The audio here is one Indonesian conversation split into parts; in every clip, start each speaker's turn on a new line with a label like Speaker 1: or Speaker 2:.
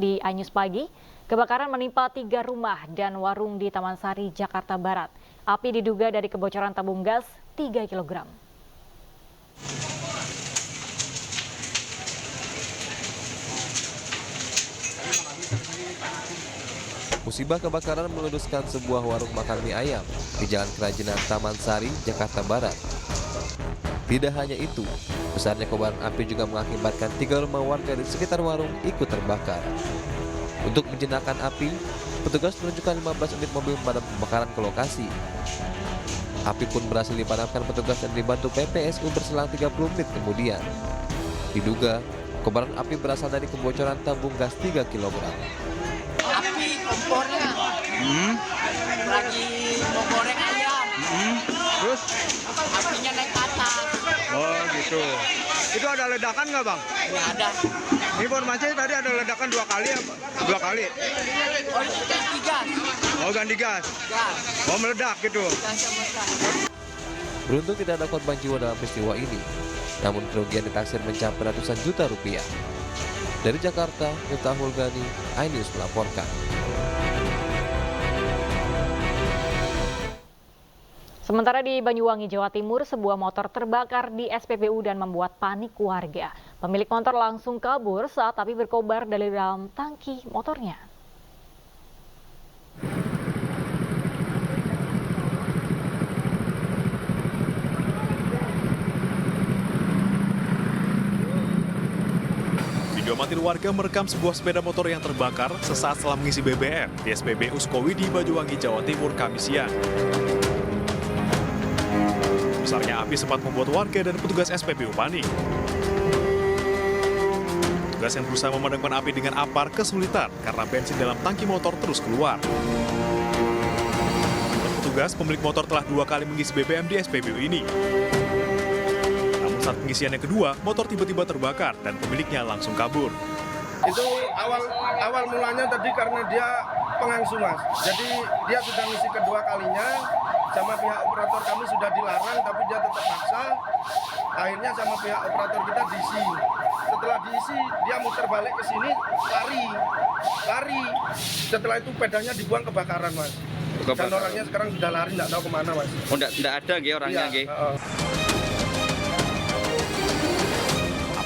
Speaker 1: di Anyus pagi, kebakaran menimpa 3 rumah dan warung di Taman Sari, Jakarta Barat. Api diduga dari kebocoran tabung gas 3 kg.
Speaker 2: Musibah kebakaran menghanguskan sebuah warung makan mie ayam di Jalan Kerajinan Taman Sari, Jakarta Barat. Tidak hanya itu, besarnya kobaran api juga mengakibatkan 3 rumah warga di sekitar warung ikut terbakar. Untuk menjinakkan api, petugas menunjukkan 15 unit mobil pemadam kebakaran ke lokasi. Api pun berhasil dipadamkan petugas dan dibantu PPSU berselang 30 menit kemudian. Diduga, kobaran api berasal dari kebocoran tabung gas 3 kg.
Speaker 3: Api kompornya lagi mau goreng ayam.
Speaker 4: Terus?
Speaker 3: Apinya naik ke atas.
Speaker 4: Oh gitu. Itu ada ledakan nggak bang?
Speaker 3: Nggak ada.
Speaker 4: Informasi tadi ada ledakan 2 kali apa? 2 kali?
Speaker 3: Oh itu ganti gas.
Speaker 4: Oh ganti gas?
Speaker 3: Gas.
Speaker 4: Oh meledak gitu?
Speaker 2: Beruntung tidak ada korban jiwa dalam peristiwa ini, namun kerugian ditaksir mencapai ratusan juta rupiah. Dari Jakarta, Miftah Hulgani, iNews melaporkan.
Speaker 1: Sementara di Banyuwangi, Jawa Timur, sebuah motor terbakar di SPBU dan membuat panik warga. Pemilik motor langsung kabur saat api berkobar dari dalam tangki motornya.
Speaker 5: Video amatir warga merekam sebuah sepeda motor yang terbakar sesaat setelah mengisi BBM di SPBU Sukowi di Banyuwangi, Jawa Timur, Kamis siang. Besarnya api sempat membuat warga dan petugas SPBU panik. Petugas yang berusaha memadamkan api dengan apar kesulitan karena bensin dalam tangki motor terus keluar. Menurut petugas, pemilik motor telah 2 kali mengisi BBM di SPBU ini. Namun saat pengisian yang kedua, motor tiba-tiba terbakar dan pemiliknya langsung kabur.
Speaker 6: Itu awal mulanya tadi karena dia pengangsu mas. Jadi dia sudah ngisi kedua kalinya, sama pihak operator kami sudah dilarang tapi dia tetap maksa. Akhirnya sama pihak operator kita diisi. Setelah diisi dia muter balik ke sini, lari. Setelah itu pedanya dibuang kebakaran mas. Dan orangnya sekarang sudah lari, nggak tahu kemana mas.
Speaker 7: Oh enggak ada orangnya
Speaker 6: Iya,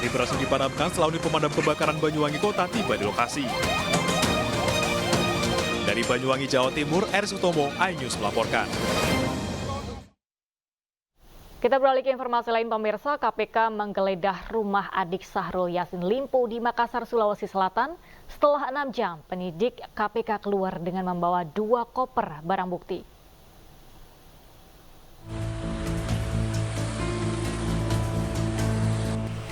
Speaker 5: Api berhasil dipadamkan setelah unit pemadam kebakaran Banyuwangi Kota tiba di lokasi. Dari Banyuwangi, Jawa Timur, Eris Utomo, iNews melaporkan.
Speaker 1: Kita beralih ke informasi lain pemirsa, KPK menggeledah rumah adik Syahrul Yassin Limpo di Makassar, Sulawesi Selatan. Setelah 6 jam, penyidik KPK keluar dengan membawa 2 koper barang bukti.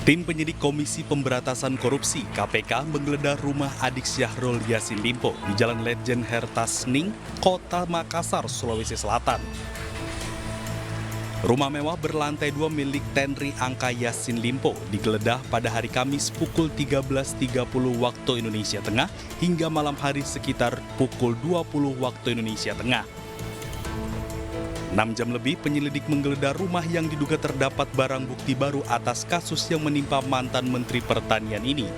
Speaker 8: Tim penyidik Komisi Pemberantasan Korupsi KPK menggeledah rumah adik Syahrul Yassin Limpo di Jalan Letjen Hertasning, Kota Makassar, Sulawesi Selatan. Rumah mewah berlantai 2 milik Tenri Angka Yassin Limpo digeledah pada hari Kamis pukul 13.30 waktu Indonesia Tengah hingga malam hari sekitar pukul 20 waktu Indonesia Tengah. 6 jam lebih penyelidik menggeledah rumah yang diduga terdapat barang bukti baru atas kasus yang menimpa mantan Menteri Pertanian ini.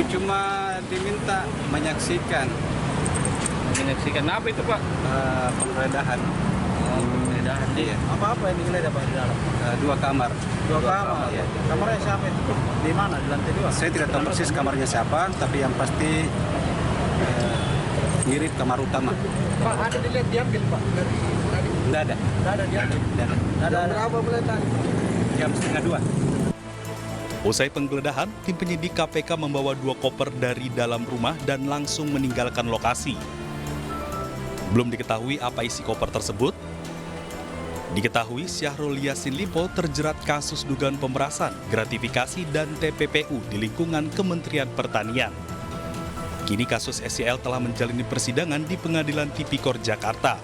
Speaker 9: Cuma diminta menyaksikan.
Speaker 7: Menyaksikan apa itu Pak?
Speaker 9: Penggeledahan.
Speaker 7: Penggeledahan.
Speaker 9: Iya.
Speaker 7: Apa yang digeledah Pak di dalam?
Speaker 9: 2 kamar.
Speaker 7: 2 kamar.
Speaker 9: Iya.
Speaker 7: Kamarnya siapa itu? Di mana? Di lantai 2?
Speaker 9: Saya tidak tahu persis kamarnya siapa, tapi yang pasti mirip kamar utama.
Speaker 6: Pak, ada dilihat diambil pak dari tadi?
Speaker 9: Tidak ada.
Speaker 6: Tidak ada diambil.
Speaker 9: Tidak ada.
Speaker 6: Berapa mulai tadi?
Speaker 9: Jam 1:30.
Speaker 8: Usai penggeledahan, tim penyidik KPK membawa 2 koper dari dalam rumah dan langsung meninggalkan lokasi. Belum diketahui apa isi koper tersebut. Diketahui Syahrul Yassin Limpo terjerat kasus dugaan pemerasan, gratifikasi, dan TPPU di lingkungan Kementerian Pertanian. Kini kasus SYL telah menjalani persidangan di Pengadilan Tipikor Jakarta.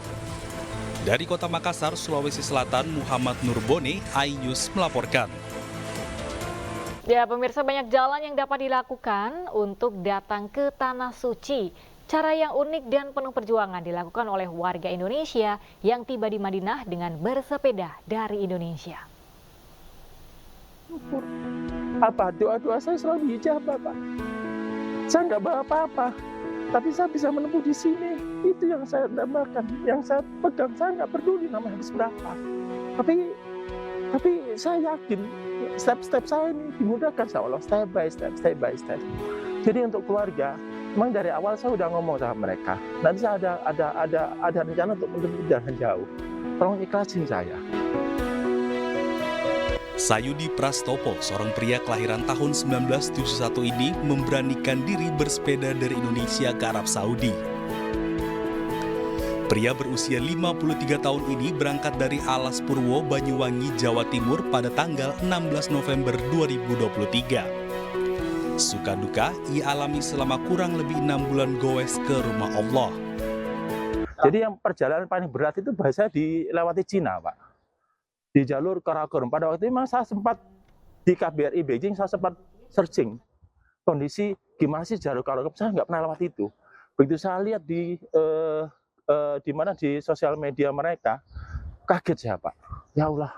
Speaker 8: Dari Kota Makassar, Sulawesi Selatan, Muhammad Nurbone, iNews melaporkan.
Speaker 1: Ya, pemirsa, banyak jalan yang dapat dilakukan untuk datang ke Tanah Suci. Cara yang unik dan penuh perjuangan dilakukan oleh warga Indonesia yang tiba di Madinah dengan bersepeda dari Indonesia.
Speaker 10: Apa doa-doa saya selalu dijabah, Pak. Saya nggak bawa apa-apa, tapi saya bisa menempuh di sini. Itu yang saya dambakan, yang saya pegang. Saya nggak peduli nama habis berapa. Tapi saya yakin step-step saya ini dimudahkan insya Allah, step by step. Jadi untuk keluarga, memang dari awal saya udah ngomong sama mereka. Nanti saya ada rencana untuk menempuh jalan jauh. Tolong ikhlasin saya.
Speaker 8: Sayudi Prastopo, seorang pria kelahiran tahun 1971 ini memberanikan diri bersepeda dari Indonesia ke Arab Saudi. Pria berusia 53 tahun ini berangkat dari Alas Purwo, Banyuwangi, Jawa Timur pada tanggal 16 November 2023. Suka duka ia alami selama kurang lebih 6 bulan goes ke rumah Allah.
Speaker 10: Jadi yang perjalanan paling berat itu bahasa dilewati Cina, Pak. Di jalur Karakorum. Pada waktu itu memang saya sempat di KBRI Beijing, saya sempat searching kondisi gimana sih jalur Karakorum. Saya nggak pernah lewat itu. Begitu saya lihat di sosial media mereka, kaget saya, Pak. Ya Allah,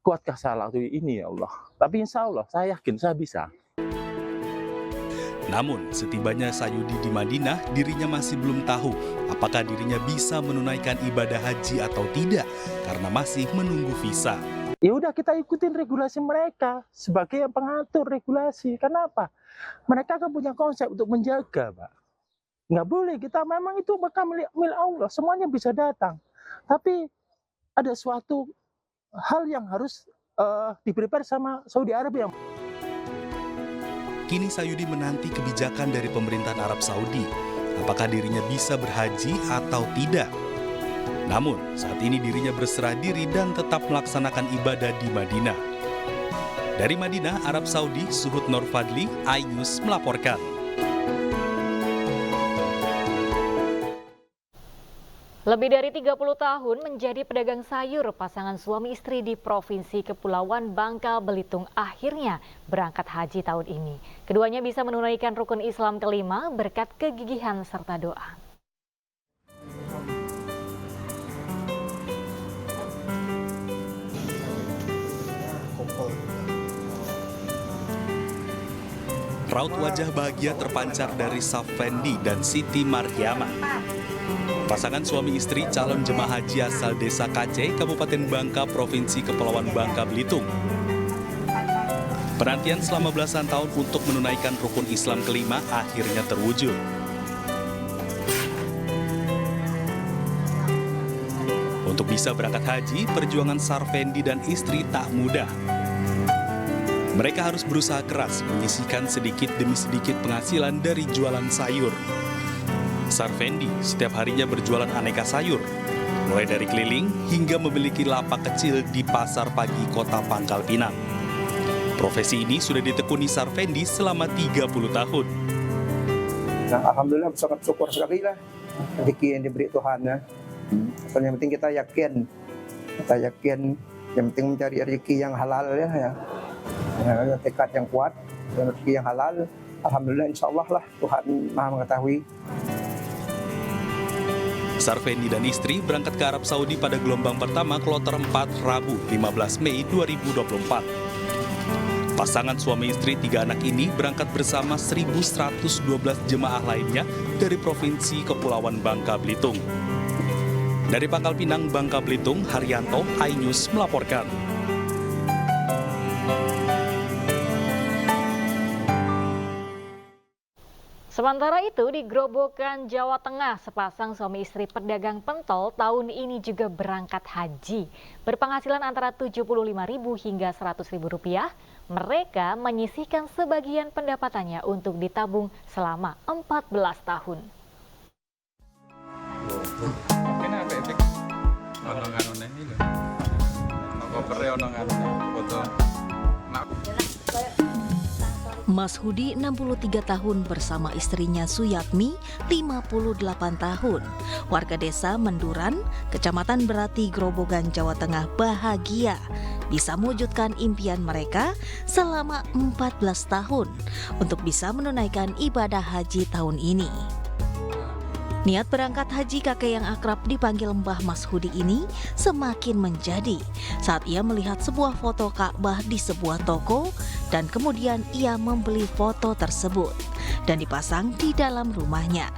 Speaker 10: kuatkah saya lakukan ini ya Allah. Tapi insya Allah, saya yakin saya bisa.
Speaker 8: Namun, setibanya Sayudi di Madinah, dirinya masih belum tahu apakah dirinya bisa menunaikan ibadah haji atau tidak karena masih menunggu visa.
Speaker 10: Ya udah, kita ikutin regulasi mereka sebagai yang pengatur regulasi. Kenapa? Mereka kan punya konsep untuk menjaga, Pak. Nggak boleh, kita memang itu bakal milik Allah, semuanya bisa datang. Tapi ada suatu hal yang harus di-prepare sama Saudi Arabia.
Speaker 8: Kini Sayudi menanti kebijakan dari pemerintahan Arab Saudi, apakah dirinya bisa berhaji atau tidak. Namun, saat ini dirinya berserah diri dan tetap melaksanakan ibadah di Madinah. Dari Madinah, Arab Saudi, Suhud Nur Fadli, iNews melaporkan.
Speaker 1: Lebih dari 30 tahun menjadi pedagang sayur, pasangan suami istri di Provinsi Kepulauan Bangka Belitung akhirnya berangkat haji tahun ini. Keduanya bisa menunaikan rukun Islam kelima berkat kegigihan serta doa.
Speaker 8: Raut wajah bahagia terpancar dari Safendi dan Siti Maryama. Pasangan suami istri calon jemaah haji asal Desa Kace, Kabupaten Bangka, Provinsi Kepulauan Bangka Belitung. Penantian selama belasan tahun untuk menunaikan rukun Islam kelima akhirnya terwujud. Untuk bisa berangkat haji, perjuangan Sarfendi dan istri tak mudah. Mereka harus berusaha keras menyisihkan sedikit demi sedikit penghasilan dari jualan sayur. Sarfendi setiap harinya berjualan aneka sayur, mulai dari keliling hingga memiliki lapak kecil di Pasar Pagi Kota Pangkal Pinang. Profesi ini sudah ditekuni Sarfendi selama 30 tahun.
Speaker 11: Nah, alhamdulillah sangat syukur sekali lah rezeki yang diberi Tuhan ya. Yang penting kita yakin, yang penting mencari rezeki yang halal ya. Tekad yang kuat, rezeki yang halal. Alhamdulillah, insya Allah lah Tuhan Maha mengetahui.
Speaker 8: Sarfendi dan istri berangkat ke Arab Saudi pada gelombang pertama kloter 4 Rabu 15 Mei 2024. Pasangan suami istri 3 anak ini berangkat bersama 1.112 jemaah lainnya dari Provinsi Kepulauan Bangka Belitung. Dari Pangkal Pinang, Bangka Belitung, Haryanto, iNews melaporkan.
Speaker 1: Sementara itu, di Grobogan, Jawa Tengah, sepasang suami istri pedagang pentol tahun ini juga berangkat haji. Berpenghasilan antara Rp75.000 hingga Rp100.000, mereka menyisihkan sebagian pendapatannya untuk ditabung selama 14 tahun.
Speaker 12: Mas Hudi 63 tahun bersama istrinya Suyatmi 58 tahun. Warga desa Menduran, Kecamatan Berati, Grobogan, Jawa Tengah bahagia bisa mewujudkan impian mereka selama 14 tahun untuk bisa menunaikan ibadah haji tahun ini. Niat berangkat haji kakek yang akrab dipanggil Mbah Mas Hudi ini semakin menjadi saat ia melihat sebuah foto Ka'bah di sebuah toko dan kemudian ia membeli foto tersebut. dan dipasang di dalam rumahnya.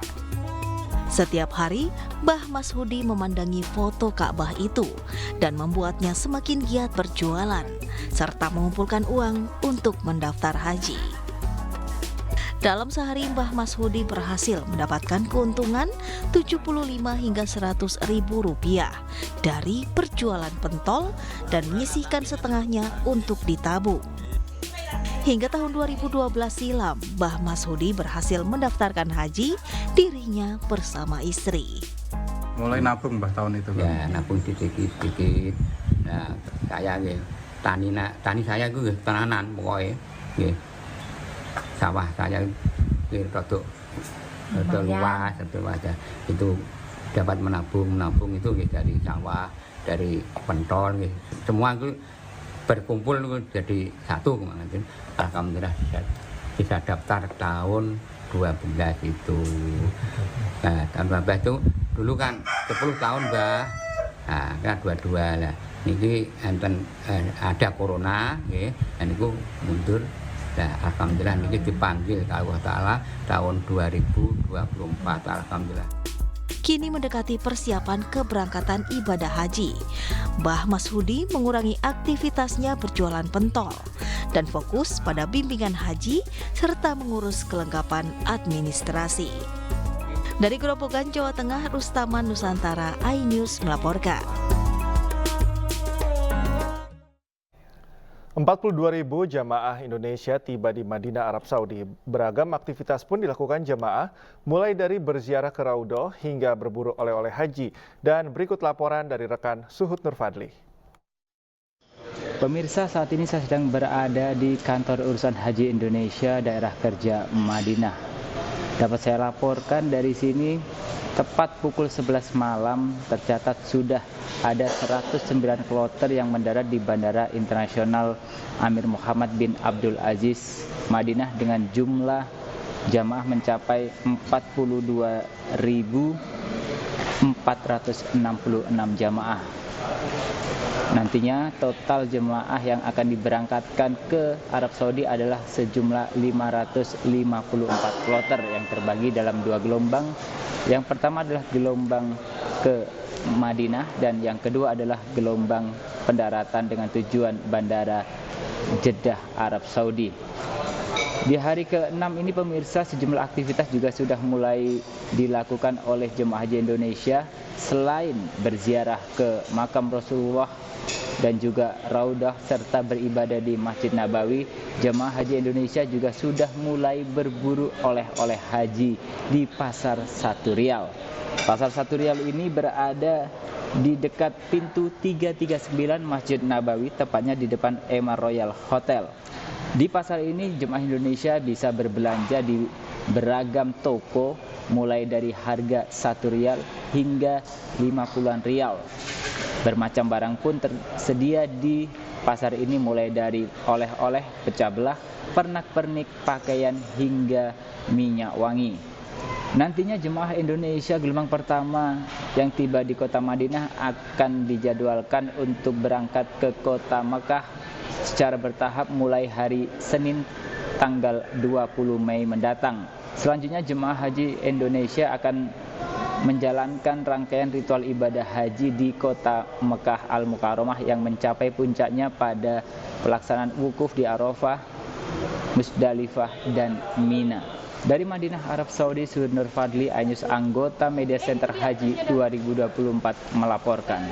Speaker 12: Setiap hari, Mbah Mashudi memandangi foto Ka'bah itu dan membuatnya semakin giat berjualan, serta mengumpulkan uang untuk mendaftar haji. Dalam sehari, Mbah Mashudi berhasil mendapatkan keuntungan 75 hingga 100 ribu rupiah dari berjualan pentol dan menyisihkan setengahnya untuk ditabung. Hingga tahun 2012 silam, Mbah Mashudi berhasil mendaftarkan haji dirinya bersama istri.
Speaker 7: Mulai nabung Mbah tahun itu kan?
Speaker 3: Ya, nabung sedikit-sedikit. Nah, saya tani saya itu tenanan pokoknya. Sawah saya rodok luas ya. Itu dapat menabung itu dari sawah, dari pentol, semua itu berkumpul jadi satu. Alhamdulillah bisa daftar tahun 12 itu. Nah, tahun 12 itu dulu kan 10 tahun Mbah. Nah, kan 22 lah. Ini ada corona, dan itu mundur. Nah, alhamdulillah ini dipanggil Allah Ta'ala tahun 2024, alhamdulillah.
Speaker 12: Kini mendekati persiapan keberangkatan ibadah haji, Mbah Mashudi mengurangi aktivitasnya berjualan pentol dan fokus pada bimbingan haji serta mengurus kelengkapan administrasi. Dari Grobogan, Jawa Tengah, Rustaman Nusantara, iNews melaporkan.
Speaker 13: 42.000 jamaah Indonesia tiba di Madinah, Arab Saudi. Beragam aktivitas pun dilakukan jamaah, mulai dari berziarah ke Raudhah hingga berburu oleh-oleh haji. Dan berikut laporan dari rekan Suhud Nurfadli.
Speaker 14: Pemirsa, saat ini saya sedang berada di kantor urusan haji Indonesia daerah kerja Madinah. Dapat saya laporkan dari sini, tepat pukul 11 malam tercatat sudah ada 109 kloter yang mendarat di Bandara Internasional Amir Muhammad bin Abdul Aziz Madinah dengan jumlah jamaah mencapai 42.466 jamaah. Nantinya total jemaah yang akan diberangkatkan ke Arab Saudi adalah sejumlah 554 kloter yang terbagi dalam 2 gelombang. Yang pertama adalah gelombang ke Madinah dan yang kedua adalah gelombang pendaratan dengan tujuan Bandara Jeddah, Arab Saudi. Di hari ke-6 ini pemirsa, sejumlah aktivitas juga sudah mulai dilakukan oleh jemaah haji Indonesia. Selain berziarah ke makam Rasulullah dan juga Raudhah serta beribadah di Masjid Nabawi, jemaah haji Indonesia juga sudah mulai berburu oleh-oleh haji di Pasar 1 Rial. Pasar 1 Rial ini berada di dekat pintu 339 Masjid Nabawi, tepatnya di depan Ema Royal Hotel. Di pasar ini jemaah Indonesia bisa berbelanja di beragam toko, mulai dari harga 1 rial hingga 50-an rial. Bermacam barang pun tersedia di pasar ini, mulai dari oleh-oleh, pecah belah, pernak-pernik, pakaian hingga minyak wangi. Nantinya jemaah Indonesia gelombang pertama yang tiba di kota Madinah akan dijadwalkan untuk berangkat ke kota Mekah secara bertahap mulai hari Senin tanggal 20 Mei mendatang. Selanjutnya jemaah haji Indonesia akan menjalankan rangkaian ritual ibadah haji di kota Mekah Al-Mukarramah yang mencapai puncaknya pada pelaksanaan wukuf di Arafah, Musdalifah, dan Mina. Dari Madinah, Arab Saudi, Suhud Nurfadli, iNews, anggota Media Center Haji 2024 melaporkan.